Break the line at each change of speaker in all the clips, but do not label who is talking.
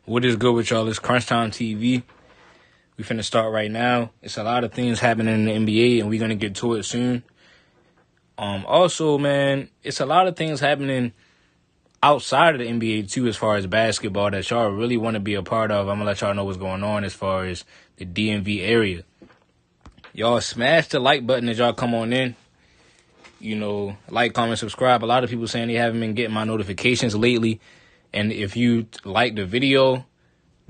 What is good with y'all? It's Crunch Time TV. We finna start right now. It's a lot of things happening in the NBA, and we're gonna get to it soon. Also, man, it's a lot of things happening outside of the NBA too, as far as basketball that y'all really want to be a part of. I'm gonna let y'all know what's going on as far as the DMV area. Y'all smash the like button as y'all come on in. You know, like, comment, subscribe. A lot of people saying they haven't been getting my notifications lately. And if you like the video,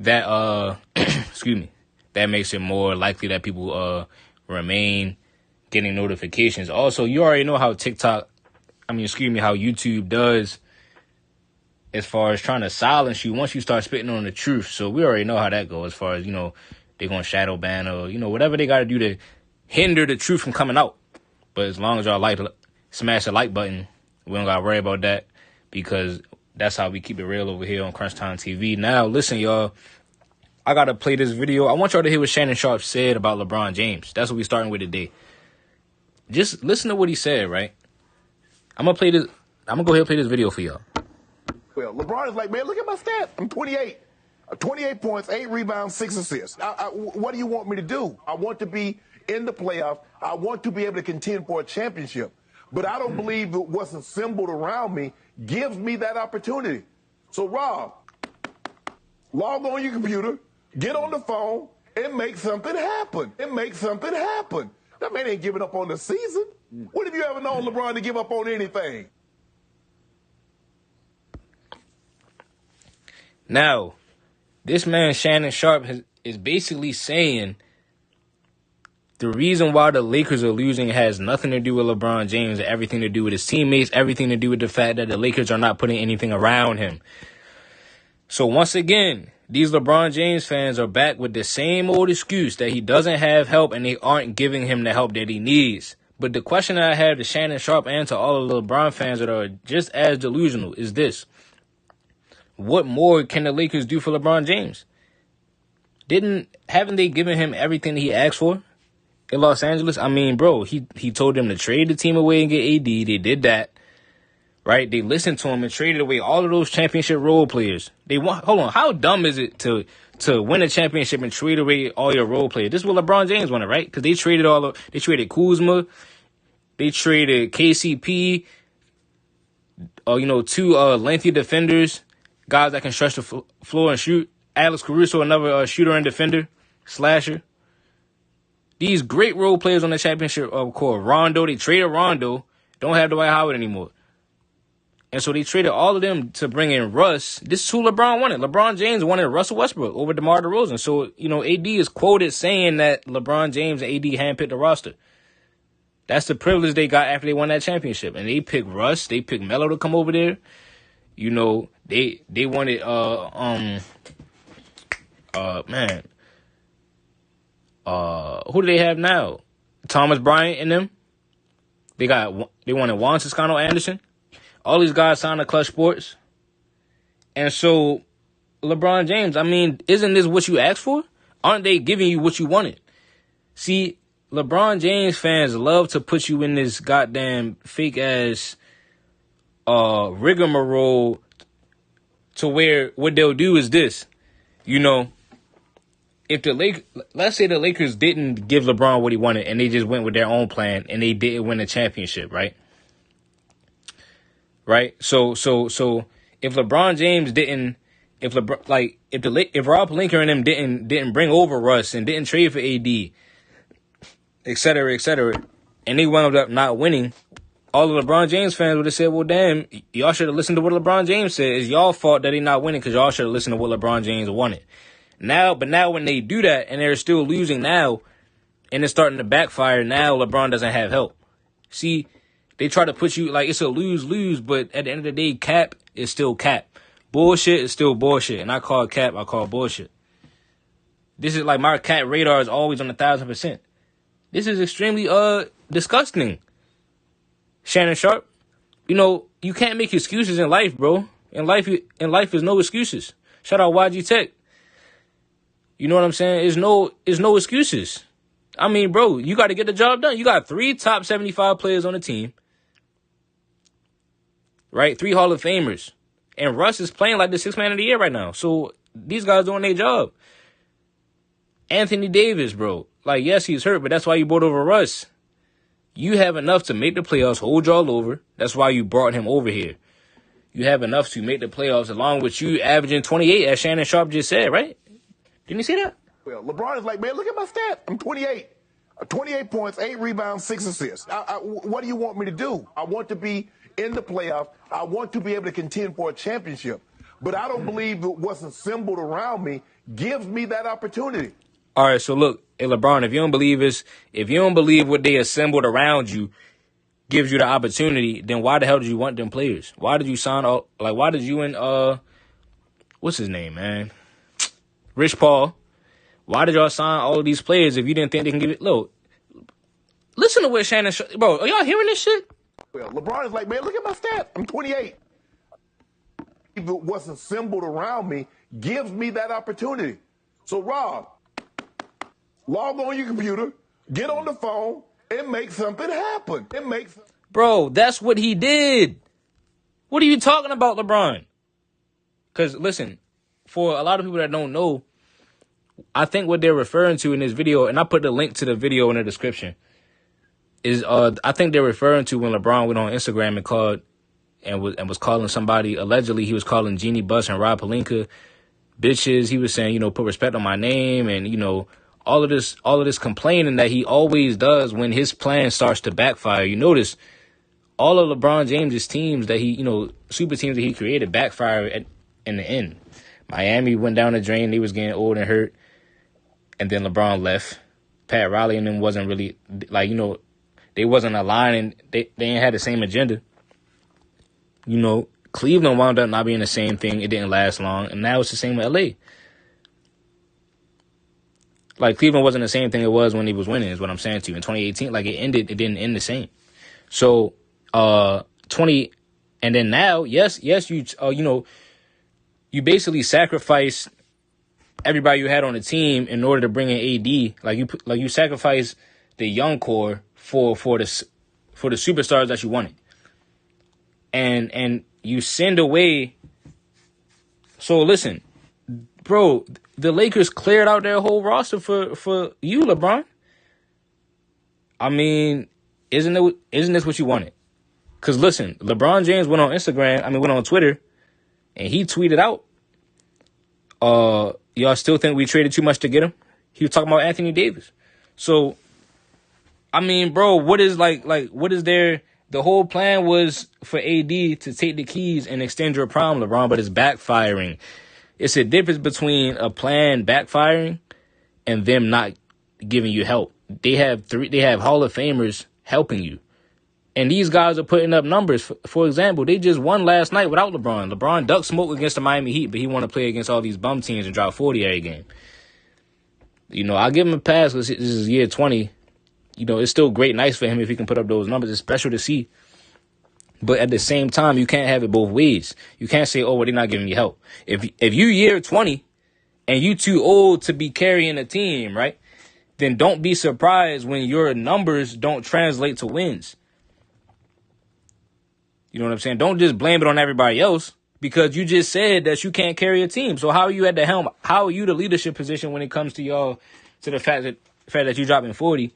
that excuse me, that makes it more likely that people remain getting notifications. Also, you already know how how YouTube does as far as trying to silence you once you start spitting on the truth. So we already know how that goes as far as, you know, they're going to shadow ban or, you know, whatever they got to do to hinder the truth from coming out. But as long as y'all smash the like button, we don't got to worry about that because that's how we keep it real over here on Crunch Time TV. Now, listen, y'all. I got to play this video. I want y'all to hear what Shannon Sharpe said about LeBron James. That's what we're starting with today. Just listen to what he said, right? I'm going to go ahead and play this video for y'all.
Well, LeBron is like, man, look at my stats. I'm 28. 28 points, 8 rebounds, 6 assists. What do you want me to do? I want to be in the playoffs. I want to be able to contend for a championship. But I don't believe that what's assembled around me gives me that opportunity. So, Rob, log on your computer, get on the phone, and make something happen. That man ain't giving up on the season. When have you ever known LeBron to give up on anything?
Now, this man, Shannon Sharpe, is basically saying the reason why the Lakers are losing has nothing to do with LeBron James, everything to do with his teammates, everything to do with the fact that the Lakers are not putting anything around him. So once again, these LeBron James fans are back with the same old excuse that he doesn't have help and they aren't giving him the help that he needs. But the question that I have to Shannon Sharpe and to all of the LeBron fans that are just as delusional is this. What more can the Lakers do for LeBron James? Haven't they given him everything that he asked for in Los Angeles? I mean, bro, he told them to trade the team away and get AD. They did that, right? They listened to him and traded away all of those championship role players. Hold on, how dumb is it to win a championship and trade away all your role players? This is what LeBron James wanted, right? Because they traded Kuzma, they traded KCP, two lengthy defenders, guys that can stretch the floor and shoot. Alex Caruso, another shooter and defender, slasher. These great role players on the championship core. Rondo, they traded Rondo. Don't have Dwight Howard anymore. And so they traded all of them to bring in Russ. This is who LeBron wanted. LeBron James wanted Russell Westbrook over DeMar DeRozan. So, AD is quoted saying that LeBron James and AD handpicked the roster. That's the privilege they got after they won that championship. And they picked Russ. They picked Melo to come over there. They wanted, who do they have now? Thomas Bryant and them. They wanted Juan Toscano Anderson. All these guys signed to Clutch Sports. And so, LeBron James, I mean, isn't this what you asked for? Aren't they giving you what you wanted? See, LeBron James fans love to put you in this goddamn fake-ass rigmarole to where what they'll do is this. If let's say the Lakers didn't give LeBron what he wanted and they just went with their own plan and they didn't win a championship, right? Right? So if LeBron James didn't, if Rob Pelinka and them didn't bring over Russ and didn't trade for AD, et cetera, and they wound up not winning, all of LeBron James fans would have said, well, damn, y'all should have listened to what LeBron James said. It's y'all fault that they not winning because y'all should have listened to what LeBron James wanted. Now when they do that and they're still losing now and it's starting to backfire, now LeBron doesn't have help. See, they try to put you like it's a lose-lose, but at the end of the day, cap is still cap. Bullshit is still bullshit. And I call cap, I call bullshit. This is like my cat radar is always on 1,000%. This is extremely disgusting. Shannon Sharpe, you can't make excuses in life, bro. In life is no excuses. Shout out YG Tech. You know what I'm saying? It's no excuses. I mean, bro, you got to get the job done. You got 3 top 75 players on the team. Right? 3 Hall of Famers. And Russ is playing like the 6th man of the year right now. So these guys doing their job. Anthony Davis, bro. Like, yes, he's hurt, but that's why you brought over Russ. You have enough to make the playoffs, hold y'all over. That's why you brought him over here. You have enough to make the playoffs, along with you averaging 28, as Shannon Sharpe just said, right? Didn't you see that?
Well, LeBron is like, man, look at my stats. I'm 28. 28 points, 8 rebounds, 6 assists. What do you want me to do? I want to be in the playoffs. I want to be able to contend for a championship. But I don't believe that what's assembled around me gives me that opportunity.
All right, so look, hey, LeBron, if you don't believe what they assembled around you gives you the opportunity, then why the hell did you want them players? Why did you sign all, like, why did you and, what's his name, man? Rich Paul. Why did y'all sign all of these players if you didn't think they can give it? Look, listen to what Shannon, bro, are y'all hearing this shit?
Well, LeBron is like, man, look at my stats. I'm 28. What's assembled around me gives me that opportunity. So, Rob, log on your computer, get on the phone, and make something happen.
Bro, that's what he did. What are you talking about, LeBron? Because, listen, for a lot of people that don't know, I think what they're referring to in this video, and I put the link to the video in the description, is I think they're referring to when LeBron went on Instagram and was calling somebody, allegedly he was calling Jeannie Buss and Rob Pelinka bitches. He was saying, you know, put respect on my name, and, you know, all of this complaining that he always does when his plan starts to backfire. You notice all of LeBron James's teams that he, you know, super teams that he created backfire in the end. Miami went down the drain. They was getting old and hurt. And then LeBron left. Pat Riley and them wasn't really, like, you know, they wasn't aligning. They ain't had the same agenda. You know, Cleveland wound up not being the same thing. It didn't last long. And now it's the same with L.A. Like, Cleveland wasn't the same thing it was when he was winning, is what I'm saying to you. In 2018, like, it didn't end the same. So, and then now, yes, you know, you basically sacrifice everybody you had on the team in order to bring in AD. Like you sacrifice the young core for the superstars that you wanted. And you send away. So listen, bro, the Lakers cleared out their whole roster for you, LeBron. I mean, isn't this what you wanted? Because listen, LeBron James went on Twitter, and he tweeted out, y'all still think we traded too much to get him? He was talking about Anthony Davis. So, I mean, bro, what is there? The whole plan was for AD to take the keys and extend your prime, LeBron, but it's backfiring. It's a difference between a plan backfiring and them not giving you help. They have Hall of Famers helping you. And these guys are putting up numbers. For example, they just won last night without LeBron. LeBron ducked smoke against the Miami Heat, but he want to play against all these bum teams and drop 40 every game. You know, I'll give him a pass because this is year 20. You know, it's still great, nice for him if he can put up those numbers. It's special to see. But at the same time, you can't have it both ways. You can't say, oh, well, they're not giving you help. If you year 20 and you too old to be carrying a team, right, then don't be surprised when your numbers don't translate to wins. You know what I'm saying? Don't just blame it on everybody else because you just said that you can't carry a team. So how are you at the helm? How are you the leadership position when it comes to y'all, to the fact that you dropping 40,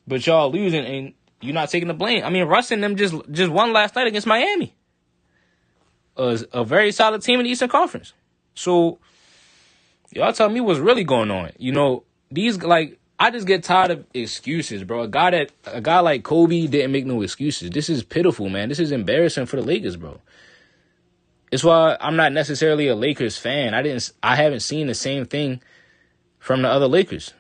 but y'all losing and you're not taking the blame? I mean, Russ and them just won last night against Miami, a very solid team in the Eastern Conference. So y'all tell me what's really going on. You know, I just get tired of excuses, bro. A guy like Kobe didn't make no excuses. This is pitiful, man. This is embarrassing for the Lakers, bro. It's why I'm not necessarily a Lakers fan. I haven't seen the same thing from the other Lakers.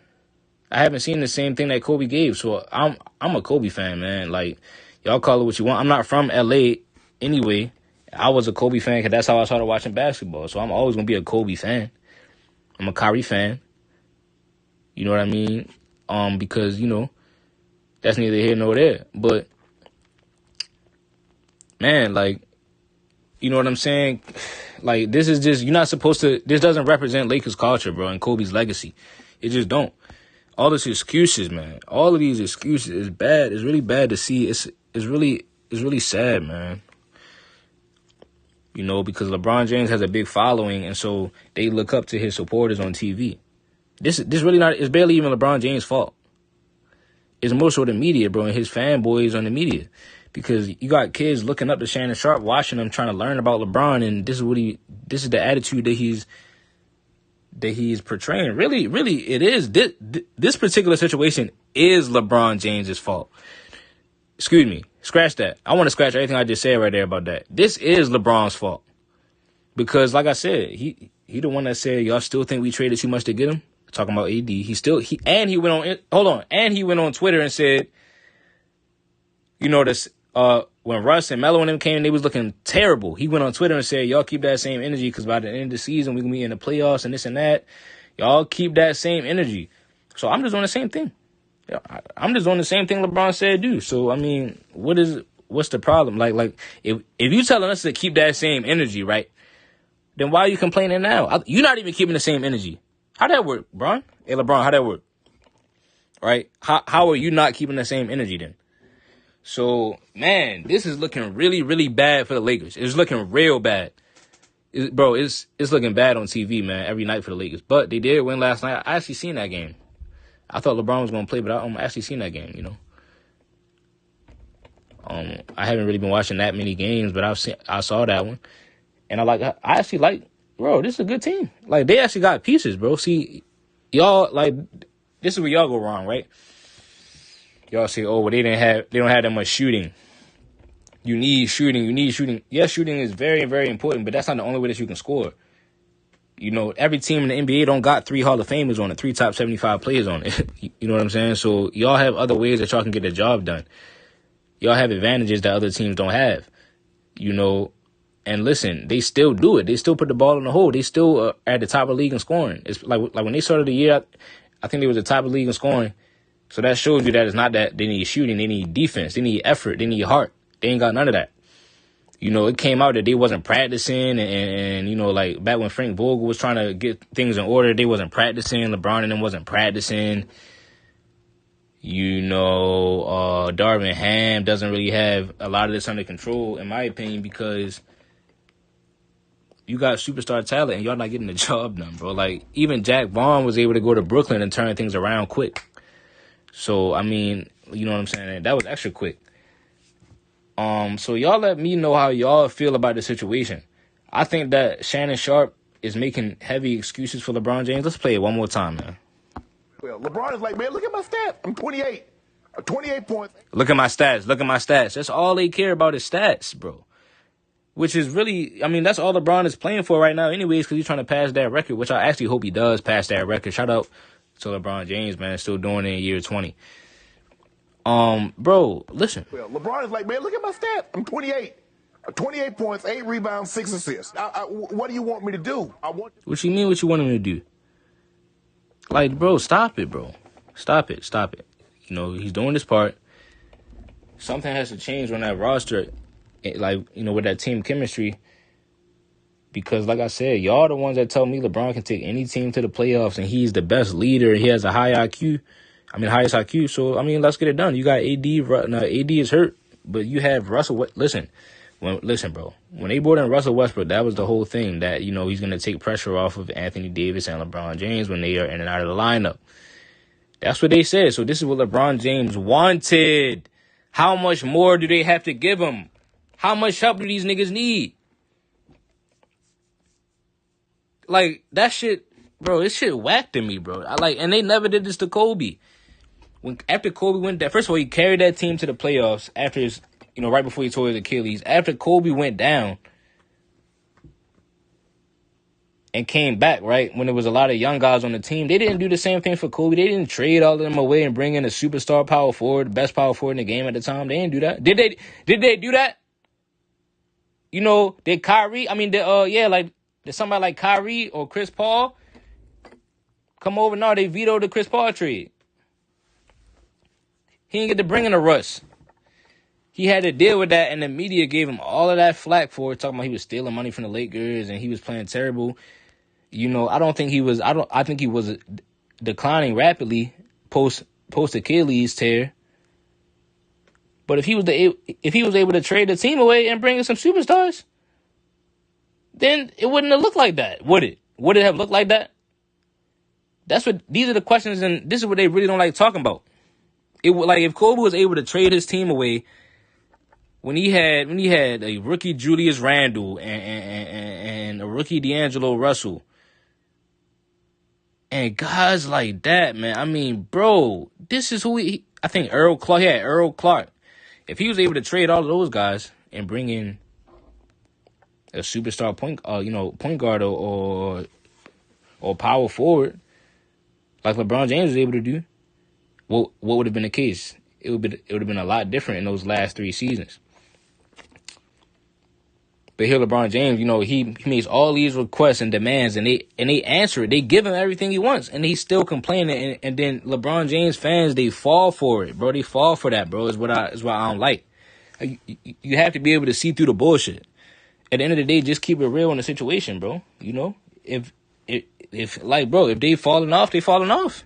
I haven't seen the same thing that Kobe gave. So I'm a Kobe fan, man. Like, y'all call it what you want. I'm not from LA anyway. I was a Kobe fan because that's how I started watching basketball. So I'm always gonna be a Kobe fan. I'm a Kyrie fan. You know what I mean? Because, you know, that's neither here nor there. But, man, like, you know what I'm saying? Like, this is just, you're not supposed to, this doesn't represent Lakers culture, bro, and Kobe's legacy. It just don't. All these excuses, man. All of these excuses is bad. It's really bad to see. It's really sad, man. because LeBron James has a big following, and so they look up to his supporters on TV. This really not. It's barely even LeBron James' fault. It's more so the media, bro, and his fanboys on the media, because you got kids looking up to Shannon Sharpe, watching him, trying to learn about LeBron, and this is the attitude that he's portraying. Really, it is. This particular situation is LeBron James's fault. Excuse me. Scratch that. I want to scratch everything I just said right there about that. This is LeBron's fault. Because, like I said, he the one that said, y'all still think we traded too much to get him? Talking about AD. He went on Twitter and said, this, when Russ and Melo and them came, they was looking terrible. He went on Twitter and said, y'all keep that same energy, because by the end of the season, we're going to be in the playoffs and this and that. Y'all keep that same energy. So I'm just doing the same thing. I'm just doing the same thing LeBron said do. So, I mean, what's the problem? Like if you telling us to keep that same energy, right, then why are you complaining now? You're not even keeping the same energy. How'd that work, Bron? Hey, LeBron, how'd that work? Right? How are you not keeping the same energy then? So, man, this is looking really, really bad for the Lakers. It's looking real bad. It's looking bad on TV, man, every night for the Lakers. But they did win last night. I actually seen that game. I thought LeBron was going to play, but I actually seen that game, I haven't really been watching that many games, but I saw that one. And I actually like, bro, this is a good team. Like, they actually got pieces, bro. See, y'all, like, this is where y'all go wrong, right? Y'all say, oh, well, they don't have that much shooting. You need shooting. Yes, shooting is very, very important, but that's not the only way that you can score. Every team in the NBA don't got 3 Hall of Famers on it, 3 top 75 players on it. You know what I'm saying? So y'all have other ways that y'all can get the job done. Y'all have advantages that other teams don't have. And listen, they still do it. They still put the ball in the hole. They still are at the top of the league in scoring. It's like when they started the year, I think they was the top of the league in scoring. So that shows you that it's not that they need shooting. They need defense. They need effort. They need heart. They ain't got none of that. It came out that they wasn't practicing, and like back when Frank Vogel was trying to get things in order, they wasn't practicing. LeBron and them wasn't practicing. Darvin Ham doesn't really have a lot of this under control, in my opinion, because you got superstar talent and y'all not getting the job done, bro. Like, even Jack Vaughn was able to go to Brooklyn and turn things around quick. So, I mean, you know what I'm saying? That was extra quick. So y'all let me know how y'all feel about the situation. I think that Shannon Sharpe is making heavy excuses for LeBron James. Let's play it one more time, man.
Well, LeBron is like, man, look at my stats. I'm 28. 28 points.
Look at my stats. That's all they care about is stats, bro. Which is really, I mean, that's all LeBron is playing for right now anyways, because he's trying to pass that record, which I actually hope he does pass that record. Shout out to LeBron James, man, still doing it in year 20. Bro, listen.
Well, LeBron is like, man, look at my stats. I'm 28. 28 points, 8 rebounds, 6 assists. What do you want me to do?
What you mean what you want him to do? Like, bro, stop it, bro. Stop it. He's doing his part. Something has to change on that roster, like, with that team chemistry. Because, like I said, y'all the ones that tell me LeBron can take any team to the playoffs and he's the best leader. He has a highest IQ. So, I mean, let's get it done. You got AD. Now, AD is hurt, but you have Russell. Listen, bro. When they brought in Russell Westbrook, that was the whole thing. That, he's going to take pressure off of Anthony Davis and LeBron James when they are in and out of the lineup. That's what they said. So this is what LeBron James wanted. How much more do they have to give him? How much help do these niggas need? Like, that shit, bro, this shit whacked to me, bro. And they never did this to Kobe. After Kobe went down, first of all, he carried that team to the playoffs after his, right before he tore his Achilles. After Kobe went down and came back, right, when there was a lot of young guys on the team, they didn't do the same thing for Kobe. They didn't trade all of them away and bring in a superstar power forward, the best power forward in the game at the time. They didn't do that. Did they do that? Did Kyrie, did somebody like Kyrie or Chris Paul come over? No, they vetoed the Chris Paul trade. He didn't get to bring in a Russ. He had to deal with that, and the media gave him all of that flack for it, talking about he was stealing money from the Lakers and he was playing terrible. I think he was declining rapidly post Achilles tear. But if he was able to trade the team away and bring in some superstars, then it wouldn't have looked like that, would it? Would it have looked like that? These are the questions, and this is what they really don't like talking about. It would, like, if Kobe was able to trade his team away when he had a rookie Julius Randle and a rookie D'Angelo Russell and guys like that, man. I mean, bro, this is who I think Earl Clark. Yeah, Earl Clark. If he was able to trade all of those guys and bring in a superstar point guard or power forward like LeBron James was able to do, what would have been the case? It would have been a lot different in those last 3 seasons. But here, LeBron James, he makes all these requests and demands, and they answer it. They give him everything he wants, and he's still complaining. And then LeBron James fans, they fall for it, bro. They fall for that, bro. Is what I don't like. You have to be able to see through the bullshit. At the end of the day, just keep it real in the situation, bro. If they falling off, they falling off.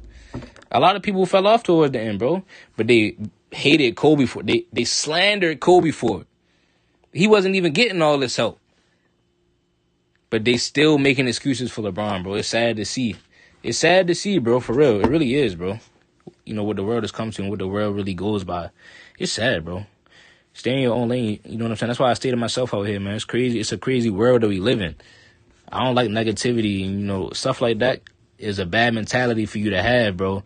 A lot of people fell off towards the end, bro. But they hated Kobe for it. They slandered Kobe for it. He wasn't even getting all this help. But they still making excuses for LeBron, bro. It's sad to see. It's sad to see, bro, for real. It really is, bro. What the world has come to and what the world really goes by. It's sad, bro. Stay in your own lane. You know what I'm saying? That's why I stay to myself out here, man. It's crazy. It's a crazy world that we live in. I don't like negativity. And, stuff like that is a bad mentality for you to have, bro.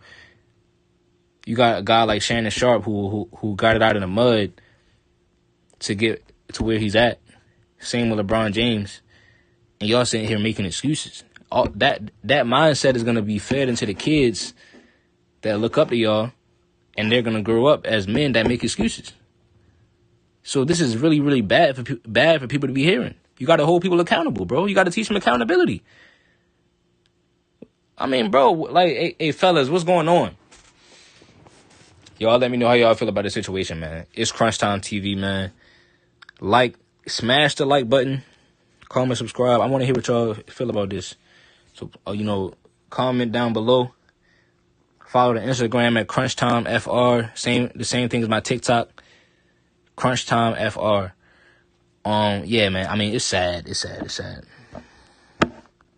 You got a guy like Shannon Sharpe who got it out in the mud to get to where he's at. Same with LeBron James. And y'all sitting here making excuses. All that mindset is going to be fed into the kids that look up to y'all, and they're going to grow up as men that make excuses. So this is really, really bad for people to be hearing. You got to hold people accountable, bro. You got to teach them accountability. I mean, bro, like, hey, fellas, what's going on? Y'all let me know how y'all feel about the situation, man. It's Crunch Time TV, man. Smash the like button. Comment, subscribe. I want to hear what y'all feel about this. So, comment down below. Follow the Instagram at CrunchTimeFR. The same thing as my TikTok. CrunchTimeFR. Yeah, man. I mean, it's sad. It's sad.